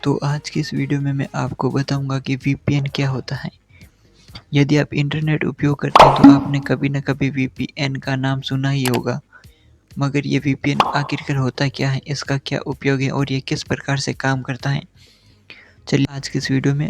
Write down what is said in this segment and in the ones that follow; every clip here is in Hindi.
तो आज की इस वीडियो में मैं आपको बताऊंगा कि वीपीएन क्या होता है। यदि आप इंटरनेट उपयोग करते हैं तो आपने कभी न कभी वीपीएन का नाम सुना ही होगा। मगर ये वीपीएन आखिरकार होता क्या है, इसका क्या उपयोग है और ये किस प्रकार से काम करता है। चलिए आज की इस वीडियो में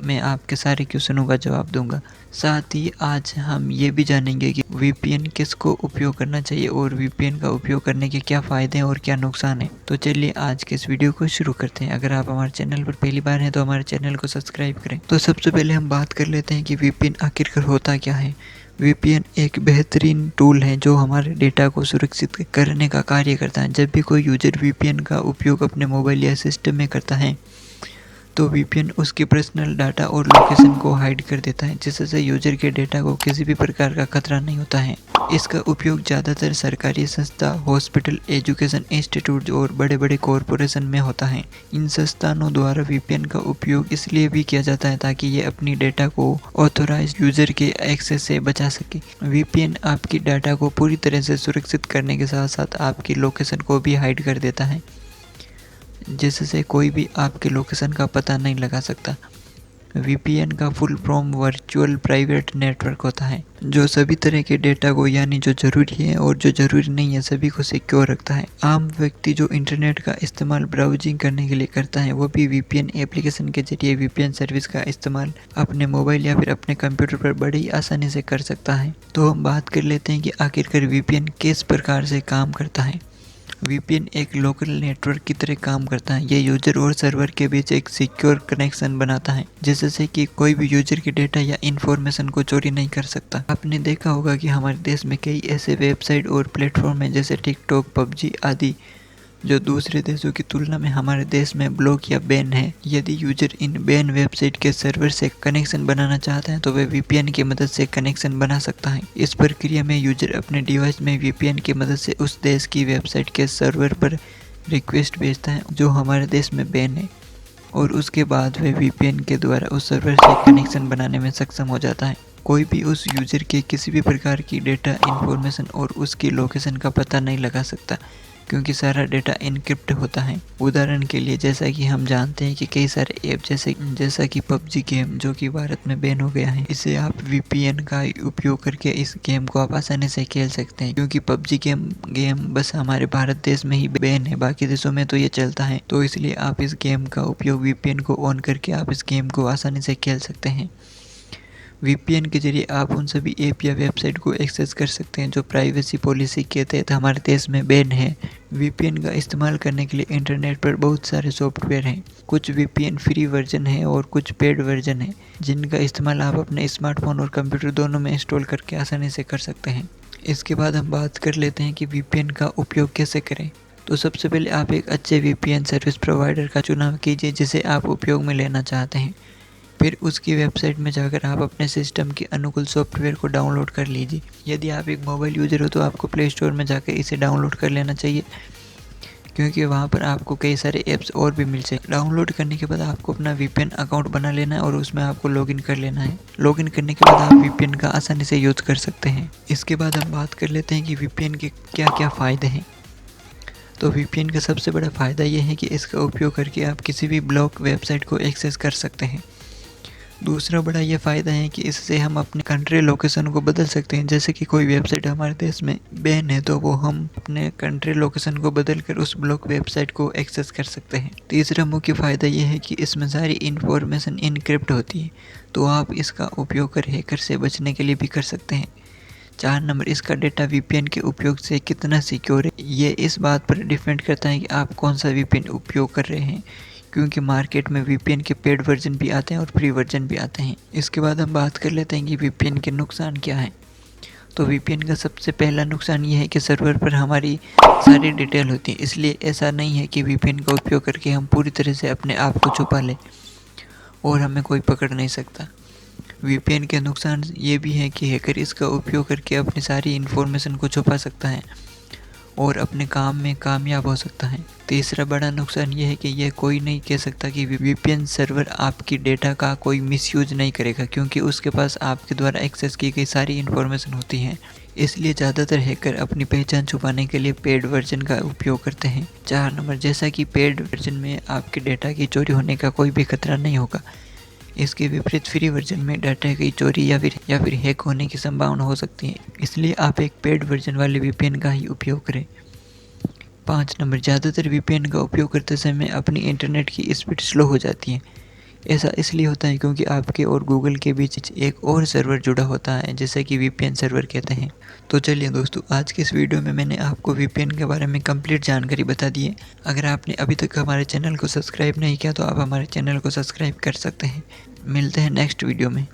मैं आपके सारे क्वेश्चनों का जवाब दूंगा। साथ ही आज हम ये भी जानेंगे कि वीपीएन किसको उपयोग करना चाहिए और वीपीएन का उपयोग करने के क्या फ़ायदे हैं और क्या नुकसान है। तो चलिए आज के इस वीडियो को शुरू करते हैं। अगर आप हमारे चैनल पर पहली बार हैं तो हमारे चैनल को सब्सक्राइब करें। तो सबसे पहले हम बात कर लेते हैं कि वीपीएन आखिरकार होता क्या है। वीपीएन एक बेहतरीन टूल है जो हमारे डेटा को सुरक्षित करने का कार्य करता है। जब भी कोई यूजर वीपीएन का उपयोग अपने मोबाइल या सिस्टम में करता है तो वीपीएन उसके पर्सनल डाटा और लोकेशन को हाइड कर देता है, जिससे यूजर के डेटा को किसी भी प्रकार का खतरा नहीं होता है। इसका उपयोग ज़्यादातर सरकारी संस्था, हॉस्पिटल, एजुकेशन इंस्टीट्यूट और बड़े बड़े कॉरपोरेशन में होता है। इन संस्थानों द्वारा वीपीएन का उपयोग इसलिए भी किया जाता है ताकि ये अपनी डेटा को ऑथोराइज्ड यूजर के एक्सेस से बचा सके। वीपीएन आपकी डाटा को पूरी तरह से सुरक्षित करने के साथ साथ आपकी लोकेशन को भी हाइड कर देता है, जिससे कोई भी आपके लोकेशन का पता नहीं लगा सकता। वीपीएन का full form virtual private network होता है, जो सभी तरह के डेटा को, यानी जो ज़रूरी है और जो ज़रूरी नहीं है, सभी को सिक्योर रखता है। आम व्यक्ति जो इंटरनेट का इस्तेमाल ब्राउजिंग करने के लिए करता है, वो भी वीपीएन एप्लीकेशन के जरिए वीपीएन सर्विस का इस्तेमाल अपने मोबाइल या फिर अपने कंप्यूटर पर बड़ी आसानी से कर सकता है। तो हम बात कर लेते हैं कि आखिरकार वीपीएन किस प्रकार से काम करता है। वीपीएन एक लोकल नेटवर्क की तरह काम करता है। ये यूजर और सर्वर के बीच एक सिक्योर कनेक्शन बनाता है, जिससे कि कोई भी यूजर के डेटा या इंफॉर्मेशन को चोरी नहीं कर सकता। आपने देखा होगा कि हमारे देश में कई ऐसे वेबसाइट और प्लेटफॉर्म हैं जैसे टिकटॉक, पबजी आदि, जो दूसरे देशों की तुलना में हमारे देश में ब्लॉक या बैन है। यदि यूजर इन बैन वेबसाइट के सर्वर से कनेक्शन बनाना चाहता है तो वह वीपीएन की मदद से कनेक्शन बना सकता है। इस प्रक्रिया में यूजर अपने डिवाइस में वीपीएन की मदद से उस देश की वेबसाइट के सर्वर पर रिक्वेस्ट भेजता है जो हमारे देश में बैन है, और उसके बाद वह वीपीएन के द्वारा उस सर्वर से कनेक्शन बनाने में सक्षम हो जाता है। कोई भी उस यूजर के किसी भी प्रकार की डेटा, इंफॉर्मेशन और उसकी लोकेशन का पता नहीं लगा सकता, क्योंकि सारा डेटा इनक्रिप्ट होता है। उदाहरण के लिए जैसा कि हम जानते हैं कि कई सारे ऐप जैसा कि पबजी गेम, जो कि भारत में बैन हो गया है, इसे आप वीपीएन का उपयोग करके इस गेम को आप आसानी से खेल सकते हैं। क्योंकि पबजी गेम बस हमारे भारत देश में ही बैन है, बाकी देशों में तो ये चलता है, तो इसलिए आप इस गेम का उपयोग वीपीएन को ऑन करके आप इस गेम को आसानी से खेल सकते हैं। वीपीएन के जरिए आप उन सभी ऐप या वेबसाइट को एक्सेस कर सकते हैं जो प्राइवेसी पॉलिसी के तहत हमारे देश में बैन है। वीपीएन का इस्तेमाल करने के लिए इंटरनेट पर बहुत सारे सॉफ्टवेयर हैं। कुछ वीपीएन फ्री वर्जन है और कुछ पेड वर्जन है, जिनका इस्तेमाल आप अपने स्मार्टफोन और कंप्यूटर दोनों में इंस्टॉल करके आसानी से कर सकते हैं। इसके बाद हम बात कर लेते हैं कि वीपीएन का उपयोग कैसे करें। तो सबसे पहले आप एक अच्छे वीपीएन सर्विस प्रोवाइडर का चुनाव कीजिए जिसे आप उपयोग में लेना चाहते हैं। फिर उसकी वेबसाइट में जाकर आप अपने सिस्टम के अनुकूल सॉफ्टवेयर को डाउनलोड कर लीजिए। यदि आप एक मोबाइल यूज़र हो तो आपको प्ले स्टोर में जाकर इसे डाउनलोड कर लेना चाहिए, क्योंकि वहाँ पर आपको कई सारे ऐप्स और भी मिल जाए। डाउनलोड करने के बाद आपको अपना वीपीएन अकाउंट बना लेना है और उसमें आपको लॉगिन कर लेना है। लॉगिन करने के बाद आप वीपीएन का आसानी से यूज़ कर सकते हैं। इसके बाद हम बात कर लेते हैं कि वीपीएन के क्या क्या फ़ायदे हैं। तो वीपीएन का सबसे बड़ा फ़ायदा ये है कि इसका उपयोग करके आप किसी भी ब्लॉक वेबसाइट को एक्सेस कर सकते हैं। दूसरा बड़ा ये फ़ायदा है कि इससे हम अपने कंट्री लोकेशन को बदल सकते हैं। जैसे कि कोई वेबसाइट हमारे देश में बैन है तो वो हम अपने कंट्री लोकेशन को बदल कर उस ब्लॉक वेबसाइट को एक्सेस कर सकते हैं। तीसरा मुख्य फ़ायदा ये है कि इसमें सारी इन्फॉर्मेशन इनक्रिप्ट होती है, तो आप इसका उपयोग कर हैकर से बचने के लिए भी कर सकते हैं। 4 नंबर, इसका डेटा वीपीएन के उपयोग से कितना सिक्योर है, ये इस बात पर डिपेंड करता है कि आप कौन सा वीपीएन उपयोग कर रहे हैं, क्योंकि मार्केट में वीपीएन के पेड वर्जन भी आते हैं और फ्री वर्जन भी आते हैं। इसके बाद हम बात कर लेते हैं कि वीपीएन के नुकसान क्या हैं। तो वीपीएन का सबसे पहला नुकसान ये है कि सर्वर पर हमारी सारी डिटेल होती है, इसलिए ऐसा नहीं है कि वीपीएन का उपयोग करके हम पूरी तरह से अपने आप को छुपा लें और हमें कोई पकड़ नहीं सकता। वीपीएन के नुकसान ये भी हैं कि हैकर इसका उपयोग करके अपनी सारी इन्फॉर्मेशन को छुपा सकता है और अपने काम में कामयाब हो सकता है। तीसरा बड़ा नुकसान ये है कि यह कोई नहीं कह सकता कि वीपीएन सर्वर आपकी डेटा का कोई मिसयूज नहीं करेगा, क्योंकि उसके पास आपके द्वारा एक्सेस की गई सारी इन्फॉर्मेशन होती है। इसलिए ज़्यादातर हैकर अपनी पहचान छुपाने के लिए पेड वर्जन का उपयोग करते हैं। 4 नंबर, जैसा कि पेड वर्जन में आपके डेटा की चोरी होने का कोई भी खतरा नहीं होगा। इसके विपरीत फ्री वर्जन में डाटा की चोरी या फिर हैक होने की संभावना हो सकती है, इसलिए आप एक पेड वर्जन वाले वीपीएन का ही उपयोग करें। 5 नंबर, ज़्यादातर वीपीएन का उपयोग करते समय अपनी इंटरनेट की स्पीड स्लो हो जाती है। ऐसा इसलिए होता है क्योंकि आपके और गूगल के बीच एक और सर्वर जुड़ा होता है, जिसे कि वीपीएन सर्वर कहते हैं। तो चलिए दोस्तों, आज के इस वीडियो में मैंने आपको वीपीएन के बारे में कंप्लीट जानकारी बता दी है। अगर आपने अभी तक हमारे चैनल को सब्सक्राइब नहीं किया तो आप हमारे चैनल को सब्सक्राइब कर सकते हैं। मिलते हैं नेक्स्ट वीडियो में।